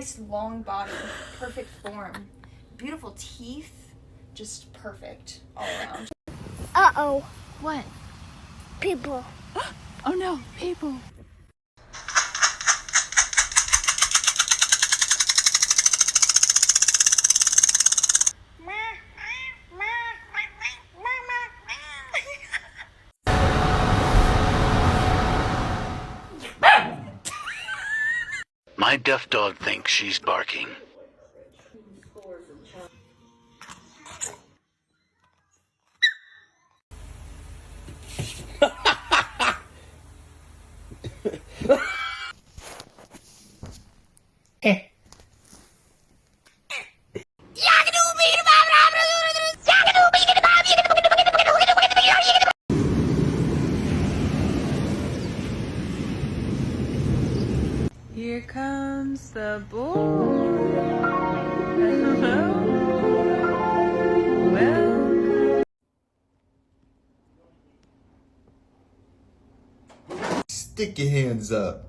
nice long body, perfect form, beautiful teeth, just perfect all around. Uh-oh. What? People. Oh no, people. My deaf dog thinks she's barking. Here comes the boy. Hello. Welcome. Stick your hands up.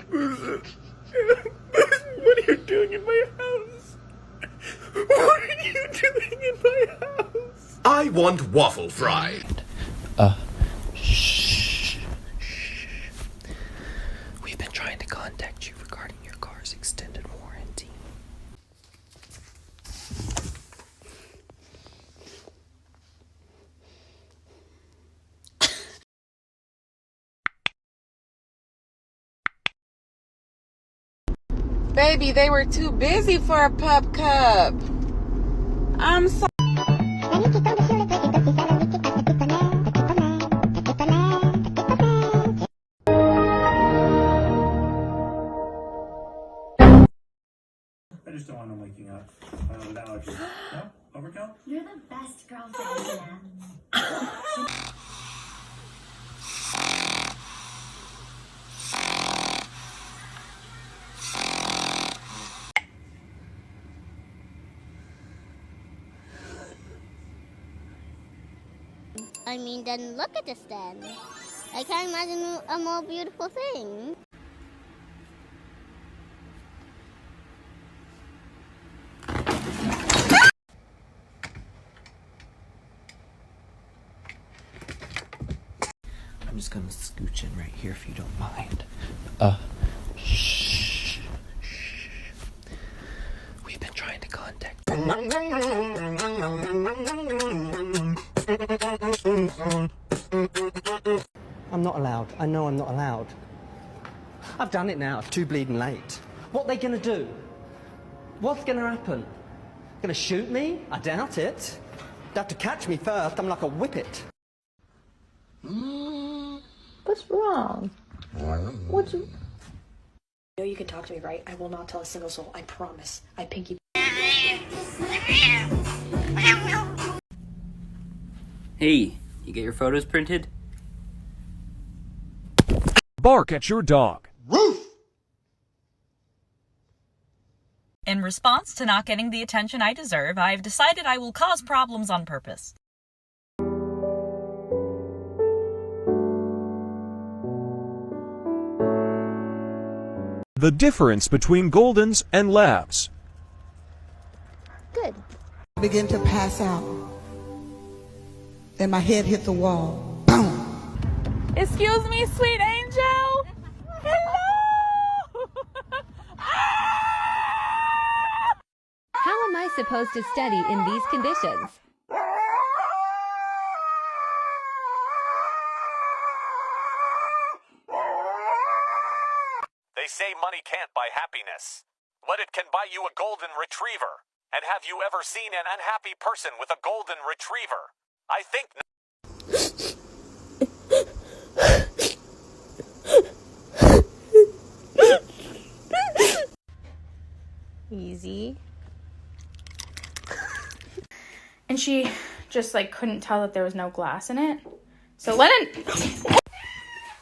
What are you doing in my house? What are you doing in my house? I want waffle fry. Shh. We've been trying to contact you regarding your car's extended warranty. Baby, they were too busy for a pup cup. I'm sorry. I just don't want them waking up with allergies. No? Overkill? You're the best girlfriend, Anna. I mean, then look at this then. I can't imagine a more beautiful thing. I'm just gonna scooch in right here if you don't mind. Shh. We've been trying to contact you. I'm not allowed. I know I'm not allowed. I've done it now. It's too bleeding late. What are they gonna do? What's gonna happen? Gonna shoot me? I doubt it. They have to catch me first. I'm like a whippet. What's wrong? What's... You know you can talk to me, right? I will not tell a single soul. I promise. I pinky. Hey, you get your photos printed? Bark at your dog. Roof! In response to not getting the attention I deserve, I've decided I will cause problems on purpose. The difference between Goldens and Labs. Good. I began to pass out, and my head hit the wall. Boom! Excuse me, sweet angel? Hello? How am I supposed to study in these conditions? They say money can't buy happiness, but it can buy you a golden retriever. And have you ever seen an unhappy person with a golden retriever? I think Easy. And she just like couldn't tell that there was no glass in it. So Lennon,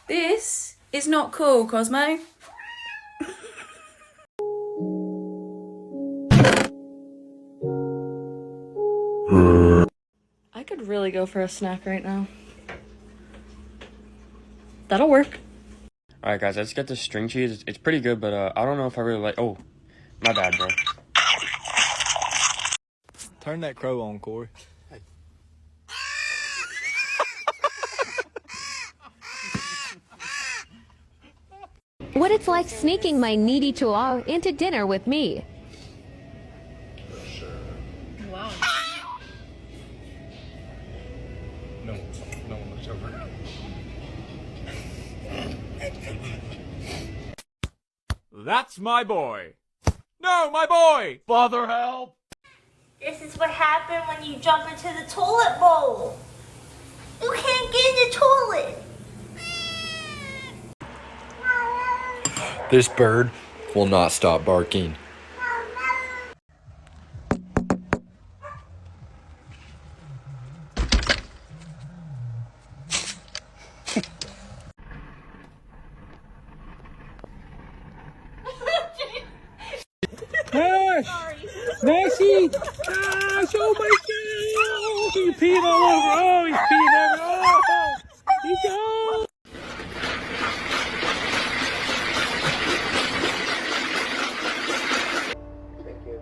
this is not cool, Cosmo. I could really go for a snack right now. That'll work. Alright, guys, let's get the string cheese. It's pretty good, but I don't know if I really like... Oh, my bad, bro. Turn that crow on, Corey. What it's like sneaking my needy chihuahua into dinner with me. Wow. No one looks over. That's my boy. No, my boy! Father, help! This is what happened when you jump into the toilet bowl. You can't get in the toilet. This bird will not stop barking. Gosh! Messi! Gosh, oh my god! He peed all over! Oh, he's peeing everywhere! Oh! He's gone! Thank you.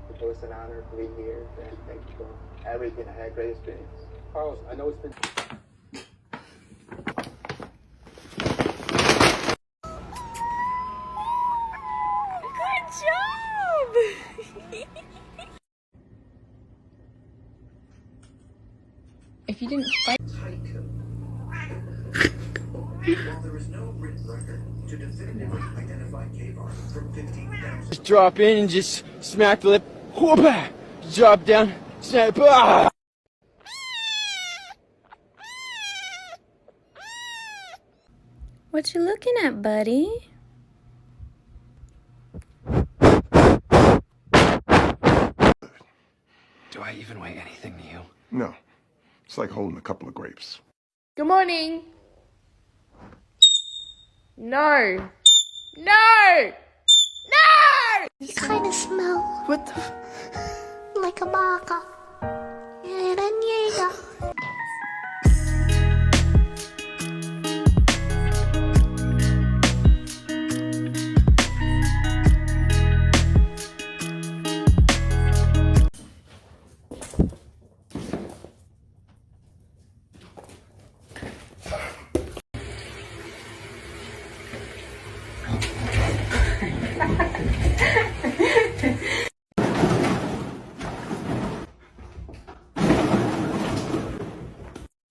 It was an honor to be here, and thank you for everything. I had a great experience. Carlos, I know it's been... Good job! If you didn't fight... While there is no written record to definitively identify cave art from 15,000... Just drop in and just smack the lip. Whoop! Drop down. Snap. Ah! What you looking at, buddy? Do I even weigh anything to you? No. It's like holding a couple of grapes. Good morning. No. No! No! You kind of smell. What the? Like a baka.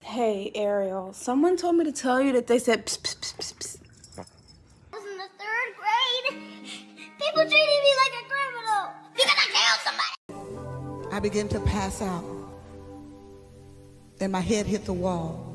Hey, Ariel, someone told me to tell you that they said psst, psst, psst, psst, psst. I was in the 3rd grade. People treated me like a criminal because I killed somebody. I began to pass out. Then my head hit the wall.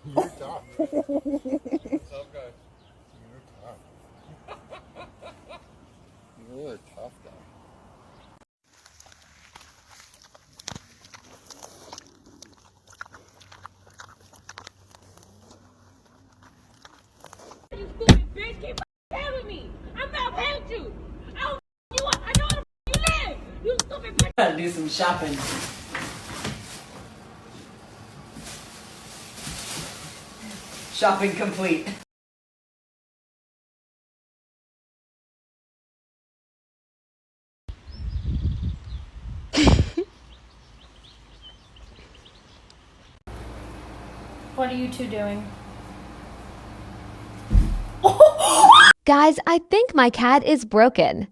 You're tough. Tough guy. You're tough. You're really tough guy. You stupid bitch, keep playing with me. I'm not playing with you. I don't you up. I know where the you live. You stupid bitch. Gotta do some shopping. Shopping complete. What are you two doing? Guys, I think my cat is broken.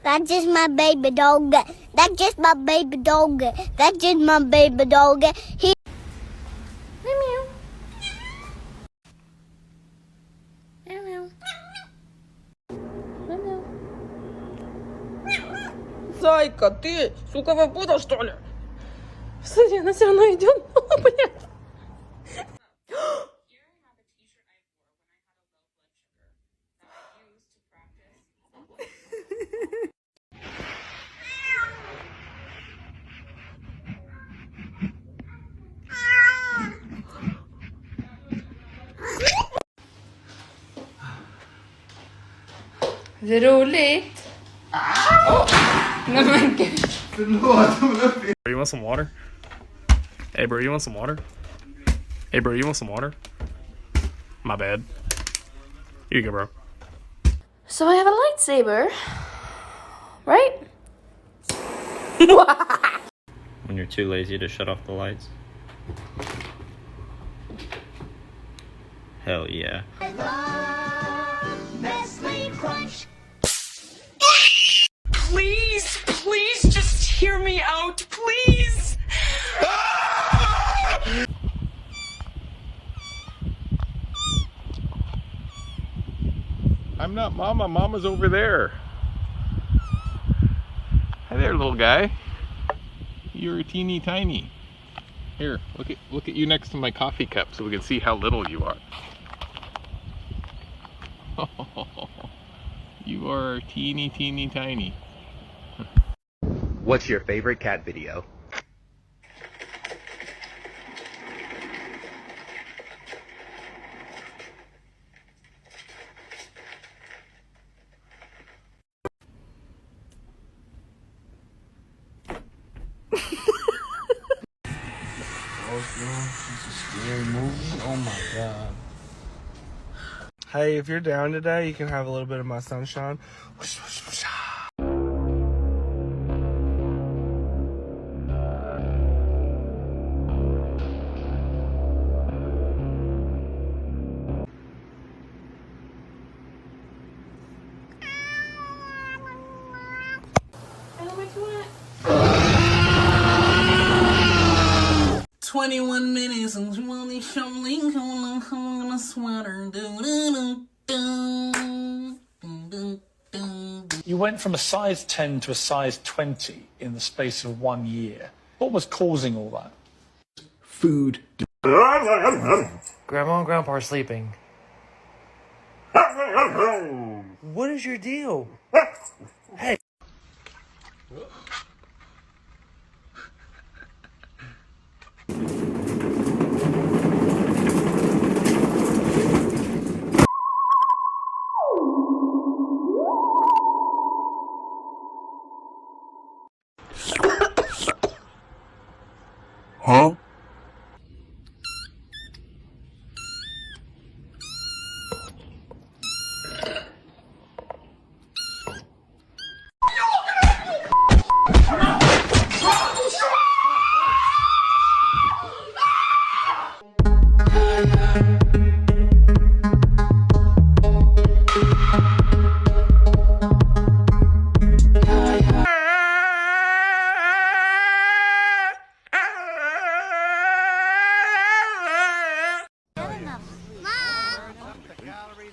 That's just my baby dog. That's just my baby dog. That's just my baby dog. He. Meow. Meow. Meow. Зайка, ты, сука, попутал, что ли? Смотри, она все равно идет. Блядь. Det är roligt. Nej men gud. You want some water? Hey bro, you want some water? Hey bro, you want some water? My bad. Here you go, bro. So I have a lightsaber, right? When you're too lazy to shut off the lights. Hell yeah. Please, please just hear me out, please. I'm not Mama. Mama's over there. Hi there, little guy. You're teeny tiny. Here, look at you next to my coffee cup so we can see how little you are. You are teeny tiny. What's your favorite cat video? It's a scary movie. Oh my god. Hey, if you're down today, you can have a little bit of my sunshine. How much you want? 21 minutes and you only show link on a sweater. You went from a size 10 to a size 20 in the space of 1 year. What was causing all that? Food. Grandma and Grandpa are sleeping. What is your deal? Hey. Huh?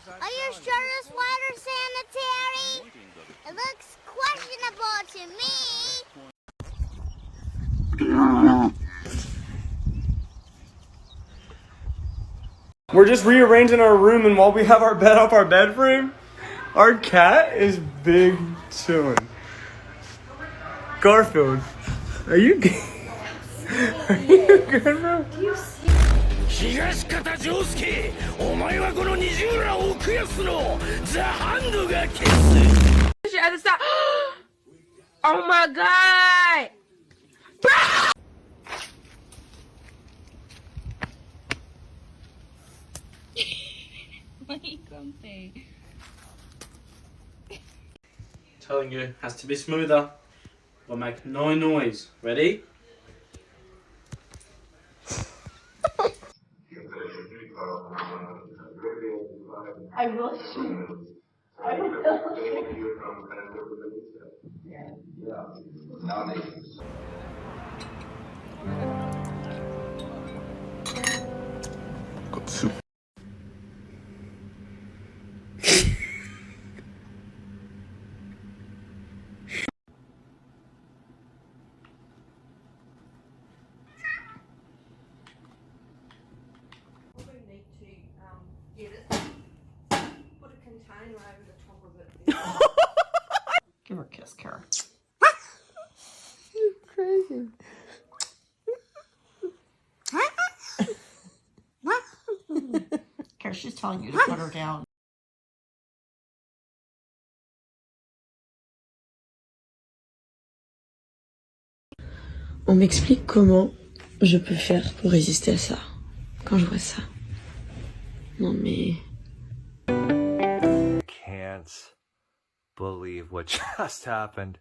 Are you sure this water's sanitary? It looks questionable to me. We're just rearranging our room, and while we have our bed off our bed frame, our cat is big chilling. Garfield, are you good? Are you good, bro? 東方丈介、お前はこの20らを奥安のザ・ハンドが消す。 She had to stop. Oh my god! Telling you, has to be smoother. We'll make no noise. Ready? I will shoot. I will Soup. Give her a kiss, Kara. You're crazy. Kara, she's telling you to put her down. On m'explique comment je peux faire pour résister à ça. Quand je vois ça. Non mais... Can't believe what just happened.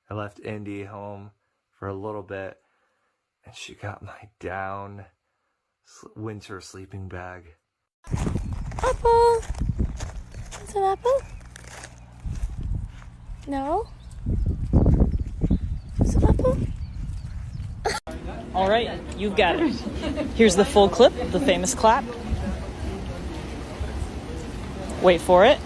I left Indy home for a little bit and she got my down winter sleeping bag. Apple! Is it apple? No? Is it apple? All right, you've got it. Here's the full clip, the famous clap. Wait for it.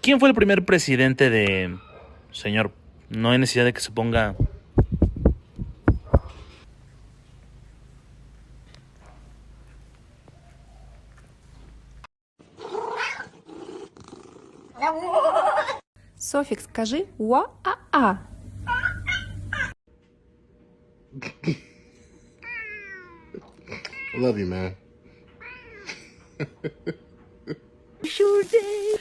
¿Quién fue el primer presidente de... Señor, no hay necesidad de que se ponga... Софик, скажи «уа-а-а». I love you, man. Sure did.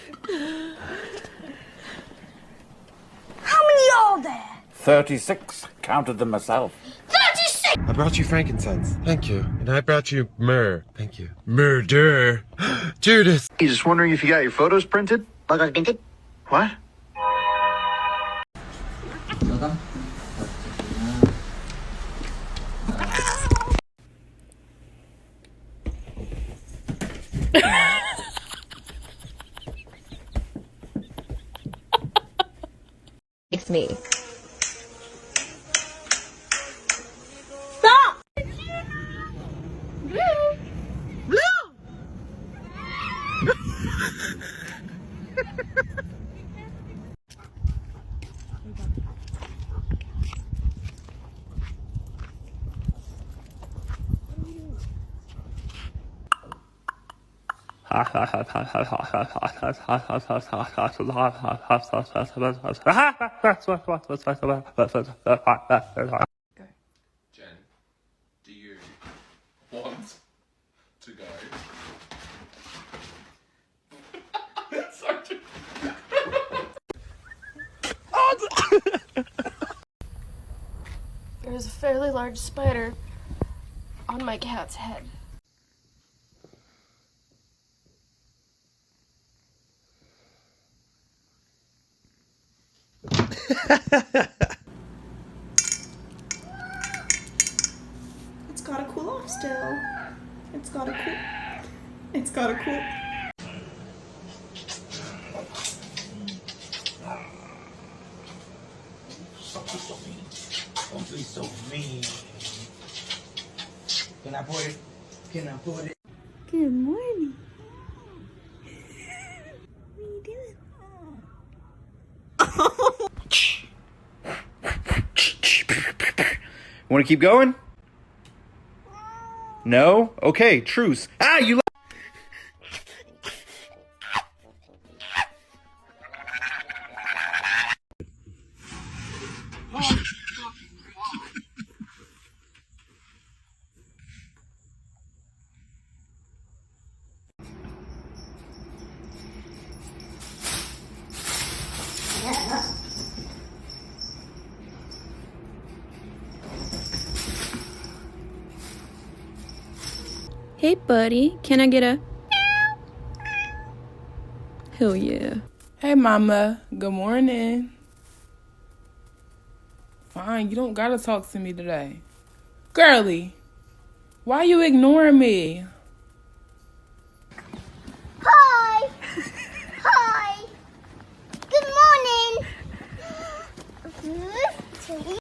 How many are there? 36. Counted them myself. 36! I brought you frankincense. Thank you. And I brought you myrrh. Thank you. Murder. Judas. You just wondering if you got your photos printed? Photos printed? What? It's me. Stop! Blue! Jen, do you want to go? There's a fairly large spider on my cat's head. It's gotta cool off still. It's gotta cool. It's gotta cool. Don't be so mean. Can I put it? Can I put it? Good morning. Want to keep going? No? Okay, truce. Ah, you... Hey, buddy. Can I get a... Hell yeah. Hey, mama. Good morning. Fine, you don't gotta talk to me today. Girly, why you ignoring me? Hi! Hi! Good morning!